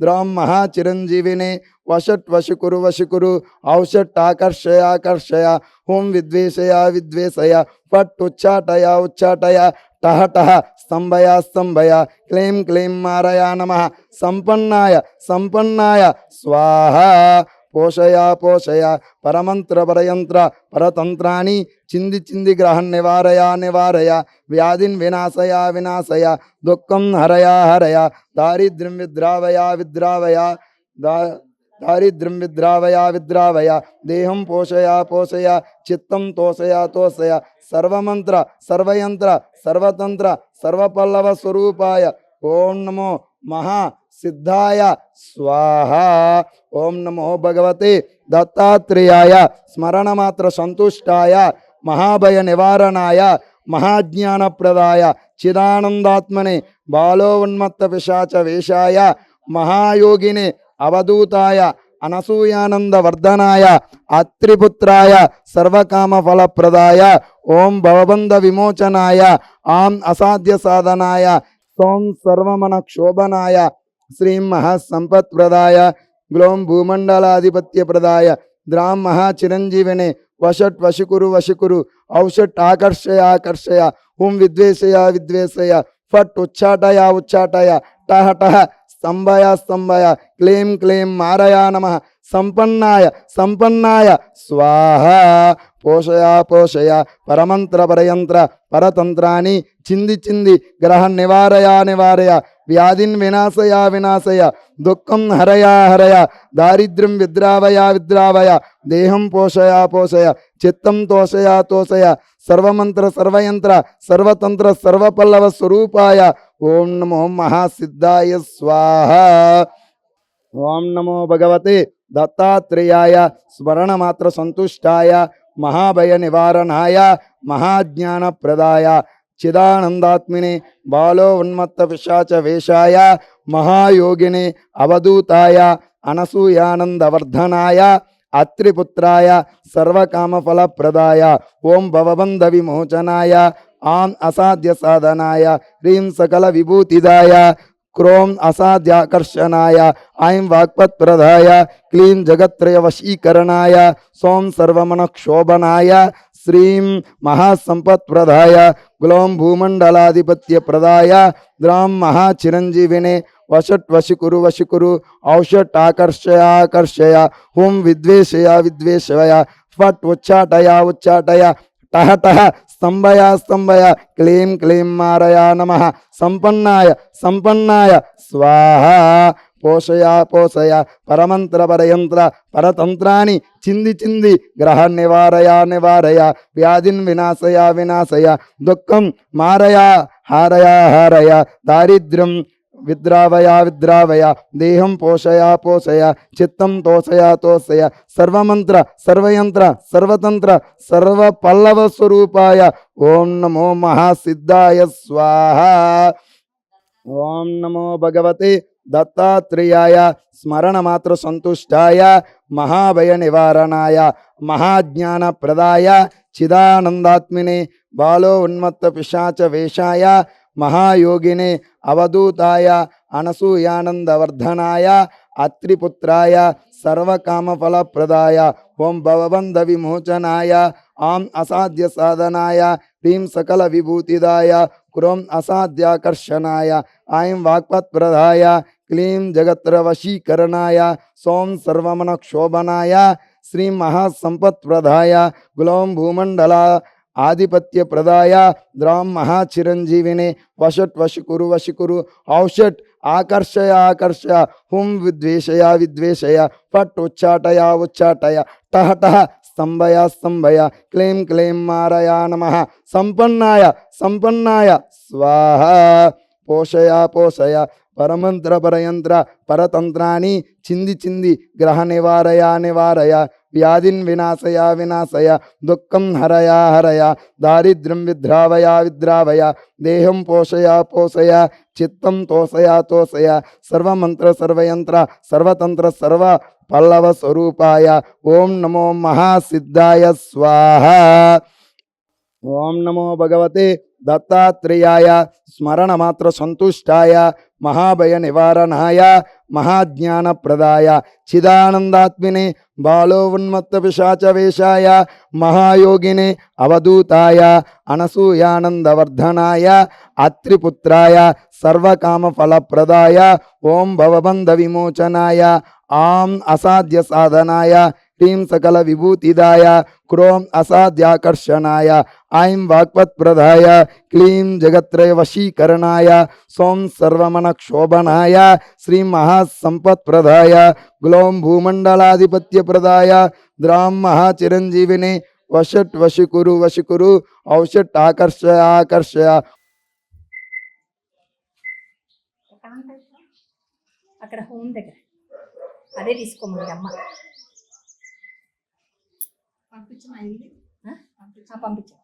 Speaker 2: ద్రాం మహాచిరంజీవినే వషట్ వశికురు వశికురు ఔషట్ ఆకర్షయ ఆకర్షయ హుం విద్వేషయ విద్వేషయ పట్టుచ్చాటయ ఉచ్చాటయ టహటహ స్తంభయ స్తంభయ క్లీం క్లీం మారయా నమః సంపన్నాయ సంపన్నాయ స్వాహ పోషయ పోషయ పరమంత్ర పరయంత్ర పరతంత్రాన్ని చింది చింది గ్రహ నివారయ నివారయ వ్యాధిన్ వినాశయ వినాశయ దుఃఖం హరయ హరయ దారిద్ర్యం విద్రావయ విద్రావయ దారిద్ర్యం విద్రావయ విద్రావయ దేహం పోషయ పోషయ చిత్తం తోషయ తోషయ సర్వమంత్ర సర్వయంత్ర సర్వతంత్ర సర్వపల్లవ స్వరూపాయ ఓం నమో మహా సిద్ధాయ స్వాహ ఓం నమో భగవతే దత్తాత్రేయాయ స్మరణమాత్ర సంతుష్టాయ మహాభయ నివారణాయ మహాజ్ఞానప్రదాయ చిదానందాత్మనే బాలో ఉన్మత్త పిశాచ వేషాయ మహాయోగినే అవధూతాయ అనసూయానందవర్ధనాయ అత్రిపుత్రాయ సర్వకామఫలప్రదాయ ఓం భవబంధ విమోచనాయ ఆం అసాధ్య సాధనాయ సోం సర్వమనక్షోభనాయ శ్రీం మహాసంపత్ప్రదాయ గ్లోం భూమండలాధిపత్యప్రదాయ ద్రాం మహాచిరంజీవినే వషట్ వశికురు వశికురు ఔషట్ ఆకర్షయ ఆకర్షయ హుం విద్వేషయ విద్వేషయ ఫట్ ఉచ్చాటయ ఉచ్చాటయ టహటహ స్తంభయ స్తంభయ క్లీం క్లీం మారయా నమః సంపన్నాయ సంపన్నాయ స్వాహ పోషయ పోషయ పరమంత్ర పరయంత్ర పరతంత్రాన్ని చింది చింది గ్రహ నివారయ నివారయ వ్యాధిన్ వినాశయ వినాశయ దుఃఖం హరయ హరయ దారిద్ర్యం విద్రావయ విద్రావయ దేహం పోషయ పోషయ చిత్తం తోషయ తోషయ సర్వమంత్ర సర్వయంత్ర సర్వతంత్ర సర్వపల్లవ స్వరూపాయ ఓం నమో మహాసిద్ధాయ స్వాహ ఓం నమో భగవతే దత్తాత్రేయాయ స్మరణమాత్ర సంతుష్టాయ మహాభయ నివారణాయ మహాజ్ఞానప్రదాయ చిదానందాత్మినే బాలో ఉన్మత్త పిశాచ వేషాయ మహాయోగినే అవధూతాయ అనసూయానందవర్ధనాయ అత్రిపుత్రాయ సర్వకామఫలప్రదాయ ఓం భవబంధ విమోచనాయ ఆం అసాధ్య సాధనాయ హ్రీం సకల విభూతిదాయ క్రోం అసాధ్యాకర్షణాయ ఐం వాక్పత్ప్రదాయ క్లీం జగత్రయ వశీకరణాయ సోం సర్వమనక్షోభనాయ శ్రీం మహాసంపత్ప్రదాయ గ్లోం భూమండలాధిపత్యప్రదాయ ద్రాం మహాచిరంజీవినే వషట్ వశికురు వశికురు ఔషట్ ఆకర్షయ ఆకర్షయ హుం విద్వేషయ విద్వేషయ ఫట్ ఉచ్చాటయ ఉచ్చాటయ టహ టహ స్తంభయ స్తంభయ క్లీం క్లీం మారయ నమః సంపన్నాయ సంపన్నాయ స్వాహ పోషయ పోషయ పరమంత్ర పరయంత్ర పరతంత్రాన్ని చింది చింది గ్రహ నివారయ నివారయ వ్యాధిన్ వినాశయ వినాశయ దుఃఖం మారయ హారయ హారయ దారిద్ర్యం విద్రావయ విద్రావయ దేహం పోషయ పోషయ చిత్తం తోషయ తోషయ సర్వమంత్ర సర్వయంత్ర సర్వతంత్ర సర్వ పల్లవ స్వరూపాయ ఓం నమో మహాసిద్ధాయ స్వాహ ఓం నమో భగవతే దత్తాత్రేయాయ స్మరణమాత్ర సంతుష్టాయ మహాభయ నివారణాయ మహాజ్ఞానప్రదాయ చిదానందాత్మినే బాలో ఉన్మత్త పిశాచ వేషాయ మహాయోగినే అవధూతాయ అనసూయానందవర్ధనాయ అత్రిపుత్రాయ సర్వకామఫలప్రదాయ ఓం భవబంధ విమోచనాయ ఆం అసాధ్య సాధనాయ హ్రీం సకల విభూతిదాయ క్రోం అసాధ్యాకర్షణాయ ఐం వాక్పత్ప్రదాయ క్లీం జగత్ర వశీకరణాయ సోం సర్వమనక్షోభనాయ శ్రీం మహాసంపత్ప్రదాయ గ్లోం భూమండల ఆధిపత్యప్రదాయ ద్రాం మహాచిరంజీవినే వషట్ వశికురు వశికురు ఔషట్ ఆకర్షయ ఆకర్షయ హుం విద్వేషయ విద్వేషయ ఫట్ ఉచ్చాటయ ఉచ్చాటయ టహ టహ స్తంభయ స్తంభయ క్లీం క్లీం మారయ నమః సంపన్నాయ సంపన్నాయ స్వాహ పోషయ పోషయ పరమంత్ర పరయంత్ర పరతంత్రాన్ని చింది చింది గ్రహ నివారయ నివారయ వ్యాధిన్ వినాశయ వినాశయ దుఃఖం హరయ హరయ దారిద్ర్యం విద్రావయ విద్రావయ దేహం పోషయ పోషయ చిత్తం తోషయ తోషయ సర్వమంత్ర సర్వయంత్ర సర్వతంత్ర సర్వ పల్లవ స్వరూపాయ ఓం నమో మహాసిద్ధాయ స్వాహ ఓం నమో భగవతే దత్తాత్రేయాయ స్మరణమాత్ర సంతుష్టాయ మహాభయ నివారణాయ మహాజ్ఞానప్రదాయ చిదానందాత్మినే బాలో ఉన్మత్త పిశాచ వేషాయ మహాయోగినే అవధూతాయ అనసూయానందవర్ధనాయ అత్రిపుత్రాయ సర్వకామఫలప్రదాయ ఓం భవబంధ విమోచనాయ ఆం అసాధ్య సాధనాయ హ్రీం సకల విభూతిదాయ క్రోం అసాధ్యాకర్షణాయ ఐం వాక్పత్ప్రదాయ క్లీం జగత్రయ వశీకరణాయ సోం సర్వమనక్షోభనాయ శ్రీం మహాసంపత్ప్రదాయ గ్లోం భూమండలాధిపత్యప్రదాయ ద్రాం మహాచిరంజీవినే వషట్ వశికురు వశికురు ఔషట్ ఆకర్షయ ఆకర్షయ
Speaker 5: అక్కడ హోమ్ దగ్గర అదే తీసుకోమంది అమ్మ పంపించా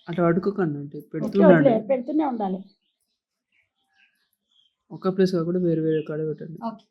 Speaker 6: అట్లా అడుకోకండి అంటే
Speaker 7: ఓకే,
Speaker 6: పెడుతుండండి.
Speaker 7: వదిలే, పెడుతూనే ఉండాలి.
Speaker 6: ఒక ప్లేస్ కాకుండా వేరే వేరే కాడ పెట్టండి.
Speaker 5: ఓకే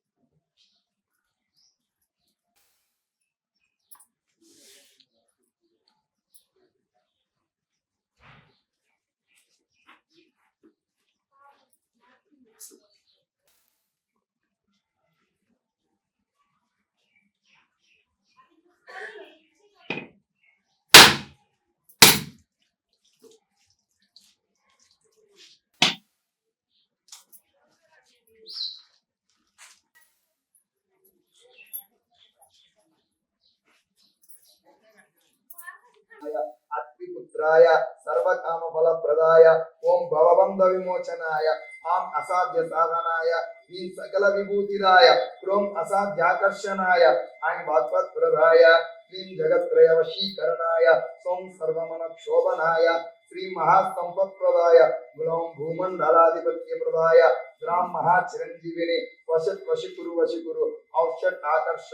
Speaker 2: పుత్రాయ సర్వకామ ఫలప్రదాయ ఓం భవబంధ విమోచనాయ ఆం అసాధ్య సాధనాయ ఈ సకల విభూతిదాయ క్రోం అసాధ్యాకర్షణాయ ఐం వాక్పత్ప్రదాయ క్లీం జగత్రయ వశీకరణాయ సోం సర్వమన క్షోభనాయ శ్రీ మహాసంపత్ప్రదాయ గులం భూమండలాధిపత్యప్రదాయ గ్రాం మహాచిరంజీవిని వశత్ వశికురు వశికురు ఔషట్ ఆకర్ష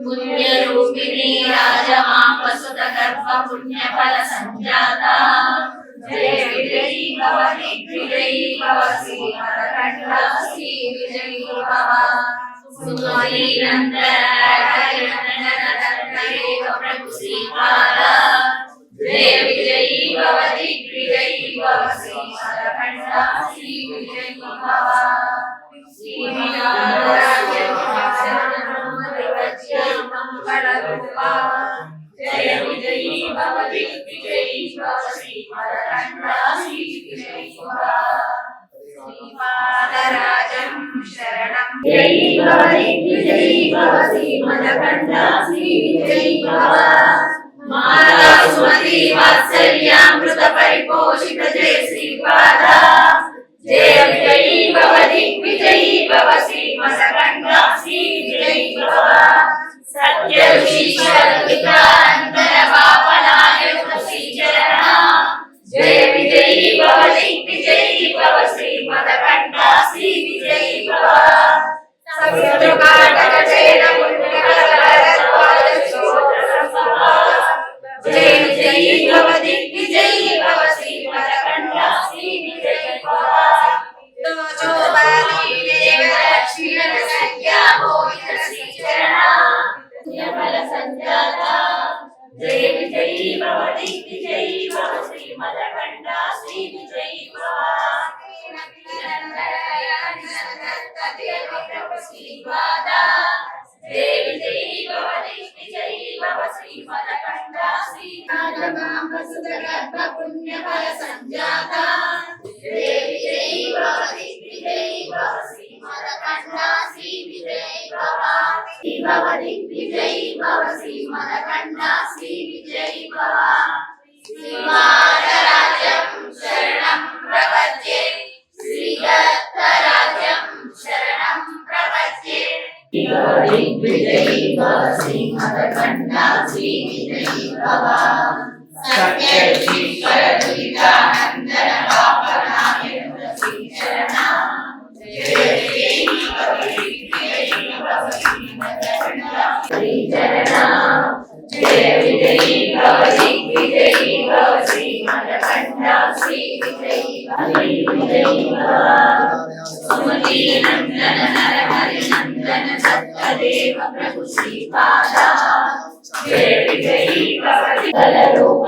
Speaker 4: పుణ్యరూపిణి రాజమా వసుత గర్భ పుణ్యఫల సంజాత జయ విజయీ భవ దిగ్విజయీ భవ శ్రీమదఖండ శ్రీ విజయీ భవ సుమతి నందన ప్రభు శ్రీపాద జయ విజయీ భవ దిగ్విజయీ భవ శ్రీమదఖండ శ్రీ విజయీ భవ జయ విజయీ భవ దిగ్విజయీ భవ శ్రీమదఖండ శ్రీ విజయీ భవ శ్రీపాదరాజం శరణం జయీ భవ దిగ్విజయీ భవ శ్రీమదఖండ శ్రీ విజయీ భవ మాతా సుమతి వాత్సల్యామృత పరిపోషిత జయ శ్రీపాద జయ విజయీ భవ దిగ్విజయీ భవ శ్రీమదఖండ శ్రీ విజయీ భవ సత్య విశ్వవికానందన పాపనాయక శ్రీచరణ జయ విజయీ భవ దిగ్విజయీ భవ శ్రీమదఖండ శ్రీ విజయీ భవ సత్యకాటక జయన జయ విజయీ భవ దిగ్విజయీ భవ శ్రీమదఖండ శ్రీ విజయీ భవ జయ విజయీ భవ దిగ్విజయీ భవ శ్రీమదఖండ శ్రీ విజయీ భవ జయ విజయీ భవ దిగ్విజయీ భవ శ్రీమదఖండ శ్రీ వసుధగర్భ పుణ్యఫల సంజాత జయ విజయీ భవ దిగ్విజయీ భవ శ్రీమదఖండ శ్రీ విజయీ భవ భవ దిగ్విజయీ భవ శ్రీమదఖండ శ్రీ విజయీ భవ శ్రీపాదరాజం శరణం ప్రపద్యే శ్రీదత్తరాజం శరణం ప్రపద్యే దిగ్విజయీ భవ శ్రీమదఖండ శ్రీ విజయీ భవ సత్య ఈశ్వర దురితానందన పాపనాయక శ్రీచరణ జయ విజయీ భవ దిగ్విజయీ భవ శ్రీమదఖండ శ్రీచరణ జయ విజయీ భవ దిగ్విజయీ భవ శ్రీమదఖండ శ్రీ విజయీ భవ సుమతి నందన నరహరి నందన సత్యదేవ ప్రభు శ్రీపాద జయ విజయీ భవ దిగ్విజయీ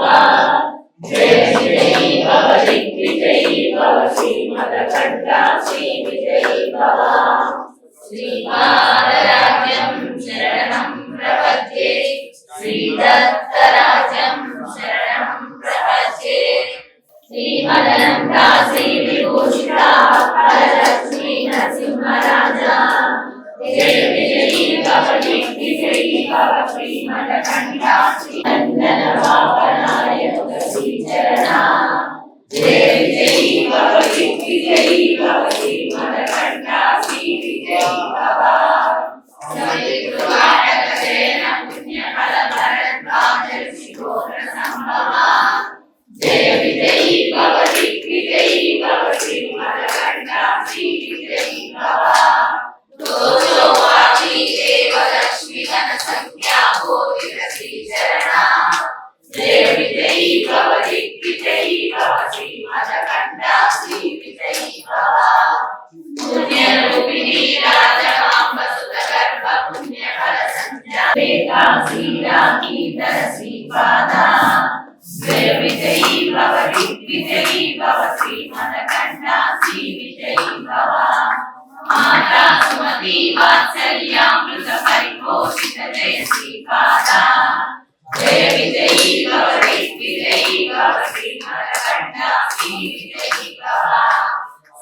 Speaker 4: జయ విజయీ భవ దిగ్విజయీ భవ శ్రీమదఖండ శ్రీ విజయీ భవ శ్రీపాదరాజం శరణం ప్రపద్యే శ్రీదత్తరాజం శరణం ప్రపద్యే శ్రీమదనంతా శ్రీ విభూషిత వరలక్ష్మీ నరసింహరాజా జయ విజయీ భవ దిగ్విజయీ భవ శ్రీమదఖండ శ్రీనందన పాపనాయక శ్రీచరణ జయ విజయీ భవ దిగ్విజయీ భవ శ్రీమదఖండ శ్రీ విజయీ భవ సవితృవాడక జయన పుణ్యఫల భరద్వాజ శిఖోర సంభవ జయ విజయీ భవ దిగ్విజయీ భవ శ్రీమదఖండ శ్రీ విజయీ భవ దోషోవాచి దేవ లక్ష్మీ ధన సంఖ్యా భోగిత శ్రీచరణ జయ విజయీ భవ దిగ్విజయీ భవ శ్రీమదఖండ శ్రీ విజయీ భవ పుణ్యరూపిణి రాజమాంబ సుత గర్భ పుణ్యఫల సంజాత శ్రీరాకీధర శ్రీపాద జయ విజయీ భవ దిగ్విజయీ భవ శ్రీమదఖండ శ్రీ విజయీ భవ మాతా సుమతి వాత్సల్యామృత పరిపోషిత జయ శ్రీపాద జయ విజయీ భవ దిగ్విజయీ భవ శ్రీమదఖండ శ్రీ విజయీ భవ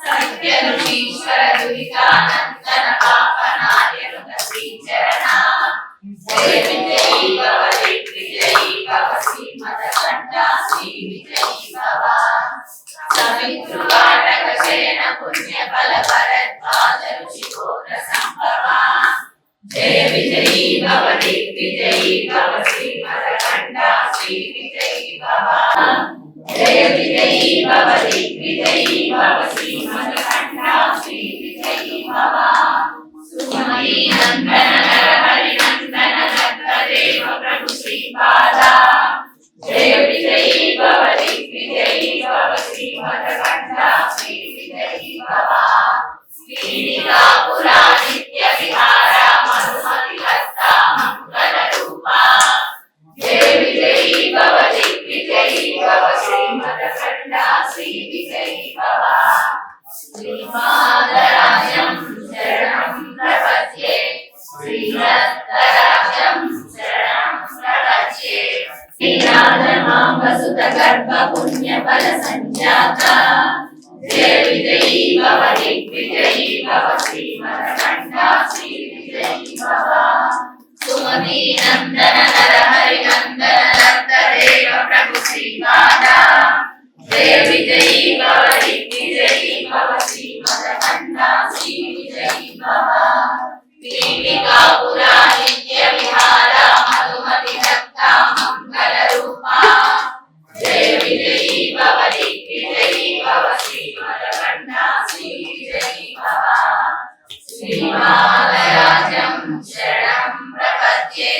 Speaker 4: సత్య ఋషీశ్వర దురితానందన పాపనాయక శ్రీచరణ జయ శ్రీ విజయీ భవ జయ విజయీ భవ దిగ్విజయీ భవ శ్రీమదకంఠ శ్రీ విజయీ భవ సుమతి నందన హరి నందన దత్తదేవ ప్రభు శ్రీపాద జయ విజయీ భవ దిగ్విజయీ భవ శ్రీమదకంఠ శ్రీ విజయీ భవ శ్రీనిలాపుర నిత్య విహార మధుమతి హస్త మంగళ రూప జయ విజయీ భవ దిగ్విజయీ భవ శ్రీమదకంఠ శ్రీ విజయీ భవ శ్రీపాదరాజం శరణం ప్రపద్యే శ్రీరత్నరాజం శరణం ప్రపద్యే శ్రీరాజమాంబసుత గర్భ పుణ్య ఫల సంజాత జయ విజయీ భవ దిగ్విజయీ భవ శ్రీమదకంఠ శ్రీ విజయీ భవ సుమతి నందన నరహరి నందన దత్తదేవ ప్రభు శ్రీపాద జయ విజయీ భవ దిగ్విజయీ భవ శ్రీమదకంఠ శ్రీ విజయీ భవ పీఠికాపుర నిత్య విహార మధుమతి దత్త మంగళ రూప జయ విజయీ భవ దిగ్విజయీ భవ శ్రీమదకంఠ శ్రీ విజయీ భవ శ్రీపాదరాజం శరణం ప్రపద్యే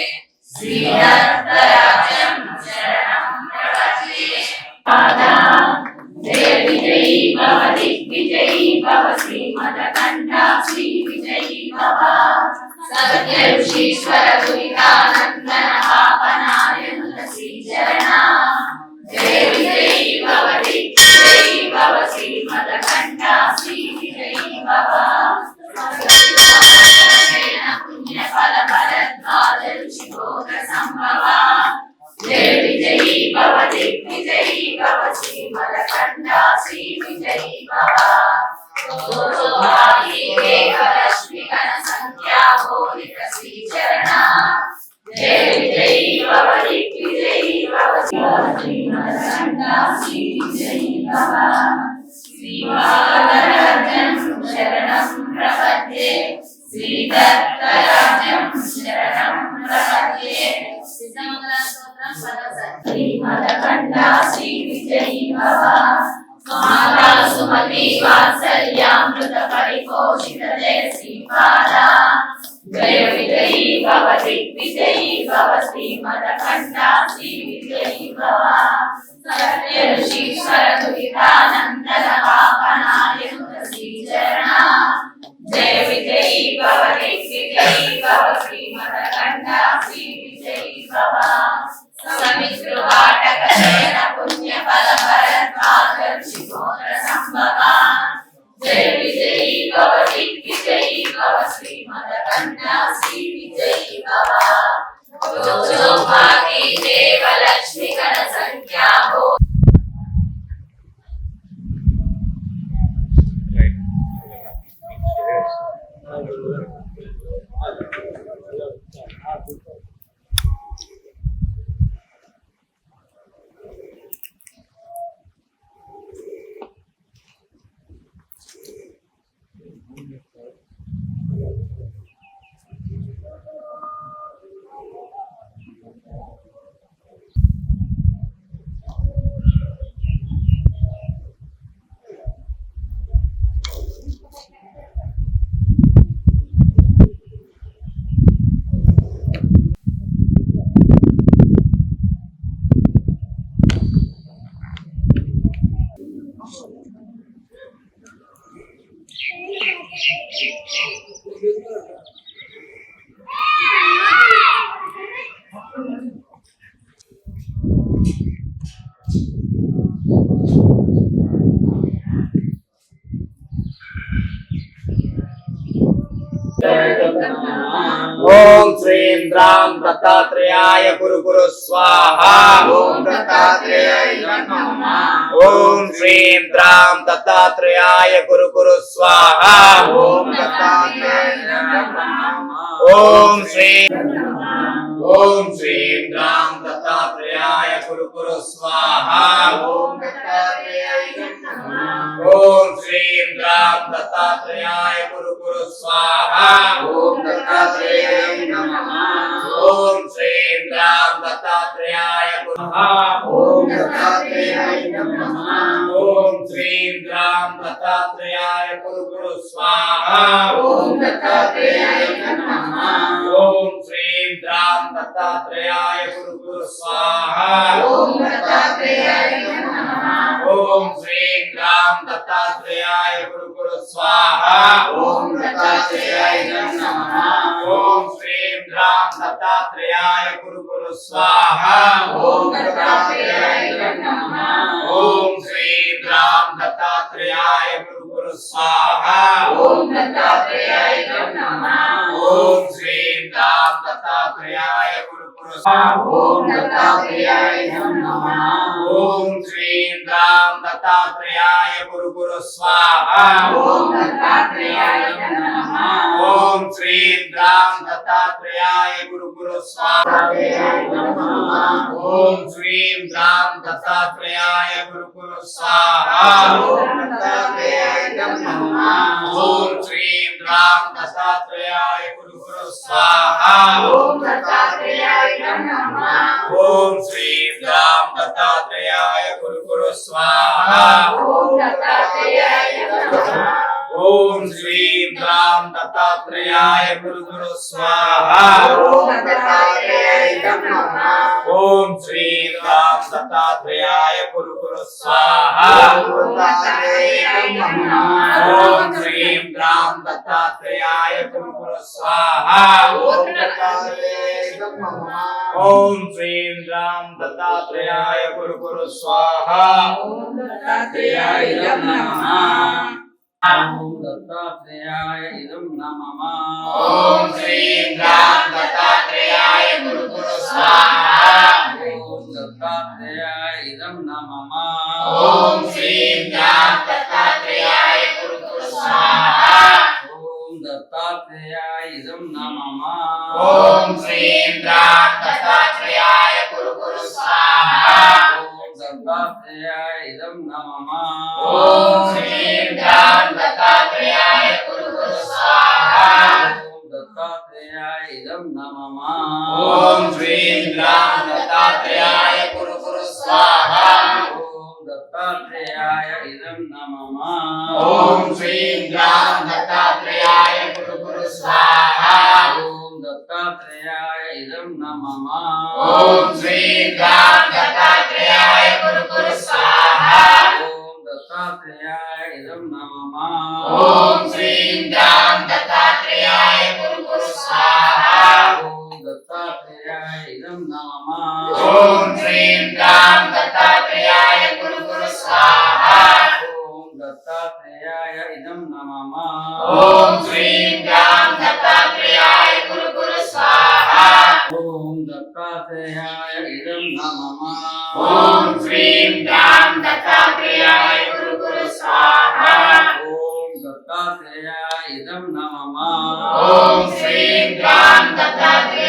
Speaker 4: శ్రీరత్నరాజం శరణం ప్రపద్యే పాదా జయ విజయీ భవ దిగ్విజయీ భవ శ్రీమదకంఠ శ్రీ విజయీ భవ సత్య ఋషీశ్వర గురికానందన పాపనాయనుత శ్రీచరణ జయ విజయీ భవ దిగ్విజయీ భవ శ్రీమదకంఠ శ్రీ విజయీ భవ పుణ్య ఫల భరద్వాజ ఋషి గోత్ర సంభవ జయ విజయీ భవ దిగ్విజయీ భవ శ్రీమదకంఠ శ్రీ విజయీ భవ లక్ష్మి గణ సంఖ్యా బోధిత శ్రీచరణ జయ విజయీ భవ దిగ్విజయీ భవ శ్రీమదకంఠ శ్రీ విజయీ భవ శ్రీపాదరాజం శరణం ప్రపద్యే శ్రీదత్తరాజం శరణం ప్రపద్యే శ్రీమదకంఠ శ్రీ విజయీ భవ మాతా సుమతి వాత్సల్యామృత పరిపోషిత జయ శ్రీపాద జయ విజయీ భవ దిగ్విజయీ భవ శ్రీమదకంఠ శ్రీ విజయీ భవ సత్య ఋషీశ్వర దురితానందన పాపనాయనుత శ్రీచరణ జయ విజయీ భవ దిగ్విజయీ భవ శ్రీమదకంఠ శ్రీ విజయీ భవ సమిత్రువాటక శయన పుణ్య ఫల భరద్వాజ ఋషి గోత్ర సంభవ జయ విజయీ భవ దిగ్విజయీ భవ శ్రీమదకంఠ శ్రీ విజయీ భవ భాగి దేవ లక్ష్మి గణ సంఖ్యా
Speaker 7: ओम श्रीं द्रां दत्तात्रेयाय कुरु कुरु स्वाहा।
Speaker 2: ओम दत्तात्रेयाय नमः।
Speaker 7: ओम श्रीं द्रां दत्तात्रेयाय कुरु कुरु स्वाहा।
Speaker 2: ओम दत्तात्रेयाय नमः।
Speaker 7: ओम श्रीं द्रां दत्तात्रेयाय कुरु कुरु स्वाहा।
Speaker 2: ओम दत्तात्रेयाय नमः।
Speaker 7: ओम श्रीं द्रां दत्तात्रेयाय कुरु कुरु स्वाहा।
Speaker 2: ओम दत्तात्रेयाय नमः।
Speaker 7: ओम श्रीं द्रां दत्तात्रेयाय
Speaker 2: ఓం దత్తాత్రేయాయ నమః.
Speaker 7: ఓం శ్రీం గ్రాం దత్తాత్రేయాయ గురు స్వాహా.
Speaker 2: ఓం దత్తాత్రేయాయ నమః.
Speaker 7: ఓం శ్రీం గ్రాం దత్తాత్రేయాయ గురు స్వాహా.
Speaker 2: ఓం దత్తాత్రేయాయ నమః.
Speaker 7: ఓం శ్రీం గ్రాం దత్తాత్రేయాయ గురు స్వాహా.
Speaker 2: ఓం దత్తాత్రేయాయ నమః.
Speaker 7: ఓం శ్రీం గ్రాం దత్తాత్రేయాయ గురు స్వాహా.
Speaker 2: ఓం దత్తాత్రేయాయ నమః.
Speaker 7: ఓం శ్రీం గ్రాం దత్తాత్రేయాయ గురు స్వాహా.
Speaker 2: ఓం దత్తాత్రేయాయ నమః.
Speaker 7: ఓం శ్రీం గ్రాం దత్తాత్రేయాయ గురు స్వాహా.
Speaker 2: ఓం దత్తాత్రేయాయ నమః.
Speaker 7: ఓం శ్రీం గ్రాం దత్తాత్రేయాయ గురు స్వాహా.
Speaker 2: ఓం దత్తాత్రేయాయ నమః.
Speaker 7: ఓం శ్రీం గ్రాం దత్తాత్రేయాయ గురు స్వాహా. ఓం శ్రీం గ్రాం దత్తాత్రేయాయ గురు స్వాహా.
Speaker 2: ఓం దత్తాత్రేయాయ నమః.
Speaker 7: ఓం శ్రీం గ్రాం దత్తాత్రేయాయ గురు స్వాహా.
Speaker 2: ఓం దత్తాత్రేయాయ నమః.
Speaker 7: ఓం శ్రీం గ్రాం దత్తాత్రేయాయ గురు స్వాహా.
Speaker 2: ఓం దత్తాత్రేయాయ నమః.
Speaker 7: ఓం శ్రీం గ్రాం దత్తాత్రేయాయ గురు స్వాహా.
Speaker 2: ఓం దత్తాత్రేయాయ నమః.
Speaker 7: ఓం శ్రీం గ్రాం దత్తాత్రేయాయ గురు స్వాహా.
Speaker 2: ఓం దత్తాత్రేయాయ నమః.
Speaker 7: ఓం శ్రీం గ్రాం దత్తాత్రేయాయ గురు స్వాహా.
Speaker 2: ఓం దత్తాత్రేయాయ నమః.
Speaker 7: ఓం శ్రీం గ్రాం దత్తాత్రేయాయ గురు స్వాహా.
Speaker 2: ఓం దత్తాత్రేయాయ నమః.
Speaker 8: ఓం దత్తాత్రేయాయ ఇదం నమః.
Speaker 7: ఓం శ్రీం గ్రాం దత్తాత్రేయాయ గురు స్వాహా.
Speaker 8: ఓం దత్తాత్రేయాయ ఇదం నమః.
Speaker 7: ఓం శ్రీం గ్రాం దత్తాత్రేయాయ గురు స్వాహా.
Speaker 8: ఓం దత్తాత్రేయాయ ఇదం నమః.
Speaker 7: ఓం శ్రీం గ్రాం దత్తాత్రేయాయ గురు స్వాహా.
Speaker 8: ఓం దత్తాత్రేయాయ ఇదం నమః.
Speaker 7: ఓం శ్రీం గ్రాం దత్తాత్రేయాయ గురు స్వాహా.
Speaker 8: ఓం దత్తాత్రేయాయ ఇదం నమః.
Speaker 7: ఓం శ్రీం గ్రాం దత్తాత్రేయాయ గురు స్వాహా.
Speaker 8: ఓం దత్తాత్రేయాయ ఇదం నమః.
Speaker 7: ఓం శ్రీం గ్రాం దత్తాత్రేయాయ గురు స్వాహా.
Speaker 8: ఓం దత్తాత్రేయాయ ఇదం నమః.
Speaker 7: ఓం శ్రీం గ్రాం దత్తాత్రేయాయ గురు స్వాహా.
Speaker 8: ఓం దత్తాత్రేయాయ ఇదం నమః.
Speaker 7: ఓం శ్రీం గ్రాం దత్తాత్రేయాయ గురు స్వాహా.
Speaker 8: ఓం దత్తాత్రేయాయ ఇదం నమః.
Speaker 7: ఓం శ్రీం గ్రాం దత్తాత్రేయాయ గురు స్వాహా.
Speaker 8: ఓం దత్తాత్రేయాయ ఇదం నమః.
Speaker 7: ఓం శ్రీం గ్రాం దత్తాత్రేయాయ గురు స్వాహా.
Speaker 8: ఓం దత్తాత్రేయాయ ఇదం నమః.
Speaker 7: ఓం శ్రీం గ్రాం దత్తాత్రేయాయ గురు స్వాహా.
Speaker 8: ఓం దత్తాత్రేయాయ ఇదం నమః.
Speaker 7: ఓం శ్రీం గ్రాం దత్తాత్రేయాయ